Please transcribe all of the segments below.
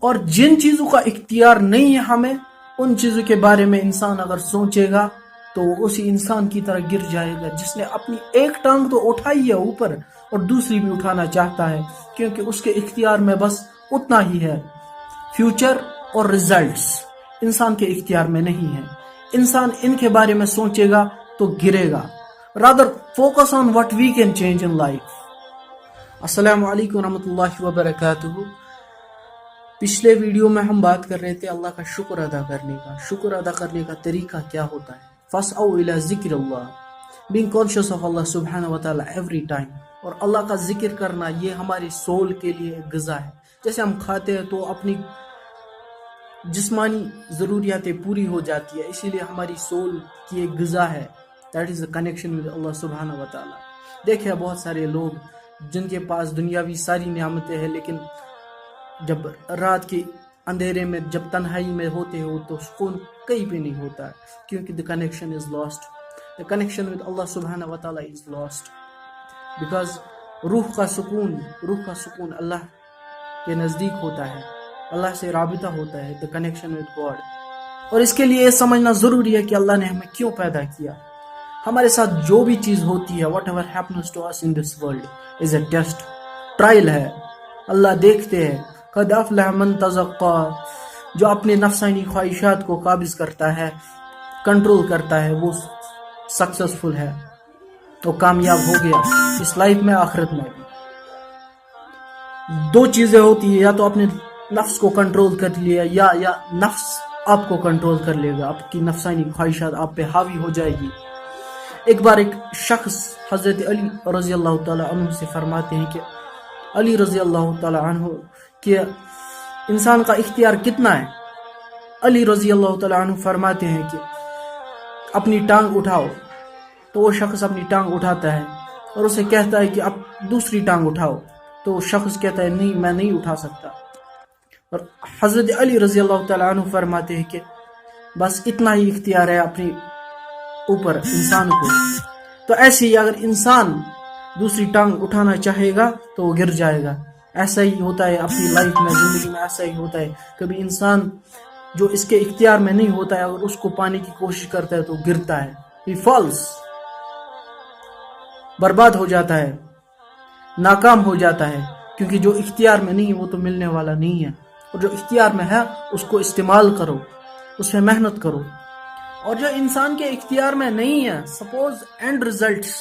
اور جن چیزوں کا اختیار نہیں ہے ہمیں، ان چیزوں کے بارے میں انسان اگر سوچے گا تو وہ اسی انسان کی طرح گر جائے گا جس نے اپنی ایک ٹانگ تو اٹھائی ہے اوپر اور دوسری بھی اٹھانا چاہتا ہے، کیونکہ اس کے اختیار میں بس اتنا ہی ہے۔ فیوچر اور ریزلٹس انسان کے اختیار میں نہیں ہے۔ انسان ان کے بارے میں سوچے گا تو گرے گا۔ rather focus on what we can change in life۔ السلام علیکم ورحمۃ اللہ وبرکاتہ۔ پچھلے ویڈیو میں ہم بات کر رہے تھے اللہ کا شکر ادا کرنے کا۔ شکر ادا کرنے کا طریقہ کیا ہوتا ہے؟ فَاسْعَوْا إِلَىٰ ذِكْرِ اللَّهِ، being conscious of Allah subhanahu wa ta'ala every time۔ اور اللہ کا ذکر کرنا یہ ہماری سول کے لیے ایک غذا ہے۔ جیسے ہم کھاتے ہیں تو اپنی جسمانی ضروریاتیں پوری ہو جاتی ہے، اسی لیے ہماری سول کی ایک غذا ہے، that is a connection with اللہ سبحانہ و تعالیٰ۔ دیکھیں بہت سارے لوگ جن کے پاس دنیاوی ساری نعمتیں ہیں، لیکن جب رات کے اندھیرے میں جب تنہائی میں ہوتے ہو تو سکون کہیں پہ نہیں ہوتا ہے، کیونکہ the connection is lost۔ the connection with Allah سبحانہ و تعالیٰ is lost because روح کا سکون اللہ کے نزدیک ہوتا ہے، اللہ سے رابطہ ہوتا ہے، the connection with God۔ اور اس کے لیے یہ سمجھنا ضروری ہے کہ اللہ نے ہمیں کیوں پیدا کیا۔ ہمارے ساتھ جو بھی چیز ہوتی ہے whatever happens to us in this world is a test، trial ہے۔ اللہ دیکھتے ہیں قد افلح من تزکا، جو اپنے نفسانی خواہشات کو قابض کرتا ہے، کنٹرول کرتا ہے، وہ سکسیسفل ہے، وہ کامیاب ہو گیا اس لائف میں آخرت میں بھی۔ دو چیزیں ہوتی ہیں، یا تو اپنے نفس کو کنٹرول کر لیا یا نفس آپ کو کنٹرول کر لے گا، آپ کی نفسانی خواہشات آپ پہ حاوی ہو جائے گی۔ ایک بار ایک شخص حضرت علی رضی اللہ تعالی عنہ سے فرماتے ہیں کہ علی رضی اللہ تعالی عنہ کہ انسان کا اختیار کتنا ہے؟ علی رضی اللہ تعالی عنہ فرماتے ہیں کہ اپنی ٹانگ اٹھاؤ، تو وہ شخص اپنی ٹانگ اٹھاتا ہے اور اسے کہتا ہے کہ اب دوسری ٹانگ اٹھاؤ، تو وہ شخص کہتا ہے نہیں میں نہیں اٹھا سکتا، اور حضرت علی رضی اللہ تعالی عنہ فرماتے ہیں کہ بس اتنا ہی اختیار ہے اپنے اوپر انسان کو۔ تو ایسے ہی اگر انسان دوسری ٹانگ اٹھانا چاہے گا تو وہ گر جائے گا۔ ایسا ہی ہوتا ہے اپنی لائف میں، زندگی میں ایسا ہی ہوتا ہے۔ کبھی انسان جو اس کے اختیار میں نہیں ہوتا ہے اگر اس کو پانے کی کوشش کرتا ہے تو گرتا ہے، he falls، برباد ہو جاتا ہے، ناکام ہو جاتا ہے، کیونکہ جو اختیار میں نہیں وہ تو ملنے والا نہیں ہے، اور جو اختیار میں ہے اس کو استعمال کرو، اس میں محنت کرو۔ اور جو انسان کے اختیار میں نہیں ہے، سپوز اینڈ ریزلٹس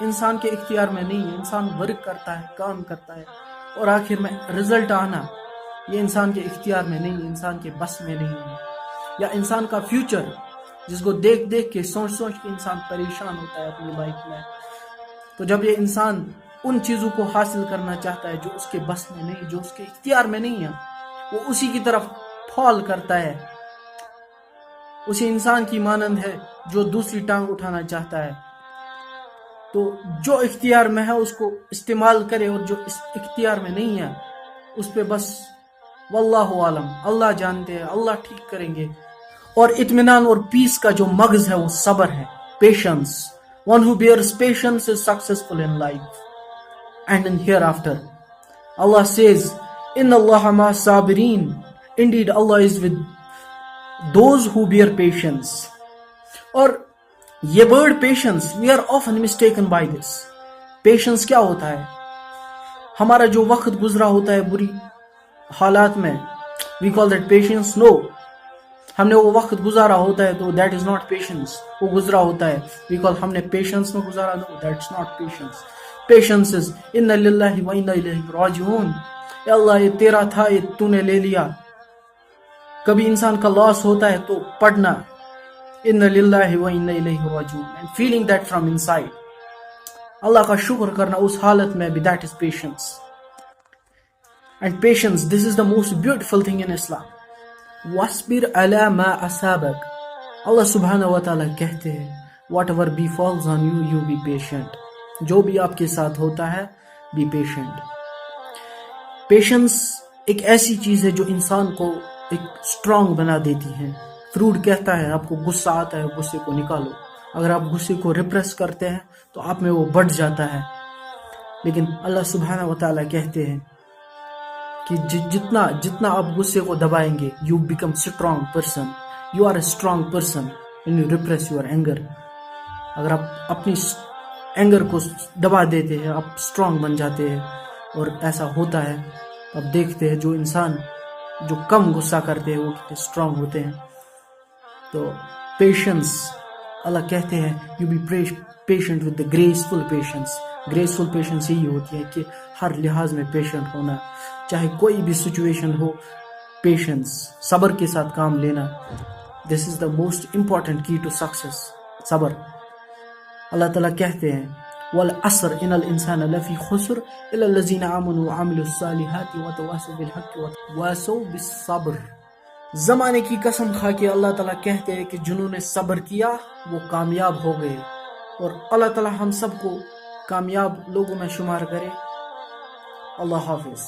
انسان کے اختیار میں نہیں ہے، انسان ورک کرتا ہے، کام کرتا ہے، اور آخر میں رزلٹ آنا یہ انسان کے اختیار میں نہیں، انسان کے بس میں نہیں ہے۔ یا انسان کا فیوچر جس کو دیکھ کے سوچ کے انسان پریشان ہوتا ہے اپنی لائف میں، تو جب یہ انسان ان چیزوں کو حاصل کرنا چاہتا ہے جو اس کے بس میں نہیں، جو اس کے اختیار میں نہیں ہے، وہ اسی کی طرف فال کرتا ہے، اسی انسان کی مانند ہے جو دوسری ٹانگ اٹھانا چاہتا ہے۔ تو جو اختیار میں ہے اس کو استعمال کرے، اور جو اختیار میں نہیں ہے اس پہ بس واللہ عالم، اللہ جانتے ہیں، اللہ ٹھیک کریں گے۔ اور اطمینان اور پیس کا جو مغز ہے وہ صبر ہے، patience. One who bears patience is successful in life and in hereafter۔ Allah says, إِنَّ اللَّهَ مَعَ الصَّابِرِينَ، indeed Allah is with those who bear patience۔ اور یہ word patience we are often mistaken by this. Patience کیا ہوتا ہے؟ ہمارا جو وقت گزرا ہوتا ہے بری حالات میں، وی کال دیٹ پیشنس۔ نو، ہم نے وہ وقت گزارا ہوتا ہے تو دیٹ از ناٹ پیشنس، وہ گزرا ہوتا ہے، وی کال ہم نے پیشنس میں گزارا، no that is not patience. Patience is اِنَّ لِلَّهِ وَإِنَّا إِلَيْهِ راجعون، اے اللہ یہ تیرا تھا، یہ تو نے لے لیا۔ کبھی انسان کا لاس ہوتا ہے تو پڑھنا اِنَّ لِلَّهِ وَإِنَّا إِلَيْهِ راجعون، and feeling that from inside، اللہ کا شکر کرنا اس حالت میں بھی، that is patience۔ and patience، this is the most beautiful thing in Islam۔ وَاصْبِرْ عَلَى مَا أَصَابَكَ، اللہ سبحانہ و تعالیٰ کہتے ہیں whatever befalls on you, you be patient، جو بھی آپ کے ساتھ ہوتا ہے be patient۔ پیشنس ایک ایسی چیز ہے جو انسان کو ایک اسٹرانگ بنا دیتی ہے۔ فروڈ کہتا ہے آپ کو غصہ آتا ہے، غصے کو نکالو، اگر آپ غصے کو ریپریس کرتے ہیں تو آپ میں وہ بڑھ جاتا ہے، لیکن اللہ سبحانہ و تعالیٰ کہتے ہیں کہ جتنا آپ غصے کو دبائیں گے you become strong person. You are a strong person when you repress your anger. اگر آپ اپنی اینگر کو دبا دیتے ہیں آپ اسٹرانگ بن جاتے ہیں. اور ایسا ہوتا ہے. آپ دیکھتے ہیں جو انسان جو کم غصہ کرتے ہیں وہ کتنے اسٹرانگ ہوتے ہیں. تو پیشنس اللہ کہتے ہیں you be patient with the graceful patience. Graceful patience یہی ہوتی ہے کہ ہر لحاظ میں پیشنٹ ہونا, چاہے کوئی بھی سچویشن ہو. پیشنس, صبر کے ساتھ کام لینا. دس از دا موسٹ امپورٹنٹ کی ٹو سکسیس, صبر. اللہ تعالیٰ کہتے ہیں والعصر ان الانسان لفی خسر الا الذین آمنوا وعملوا الصالحات وتواصوا بالحق وتواصوا بالصبر. زمانے کی قسم کھا کے اللہ تعالیٰ کہتے ہیں کہ جنہوں نے صبر کیا وہ کامیاب ہو گئے. اور اللہ تعالیٰ ہم سب کو کامیاب لوگوں میں شمار کرے. اللہ حافظ.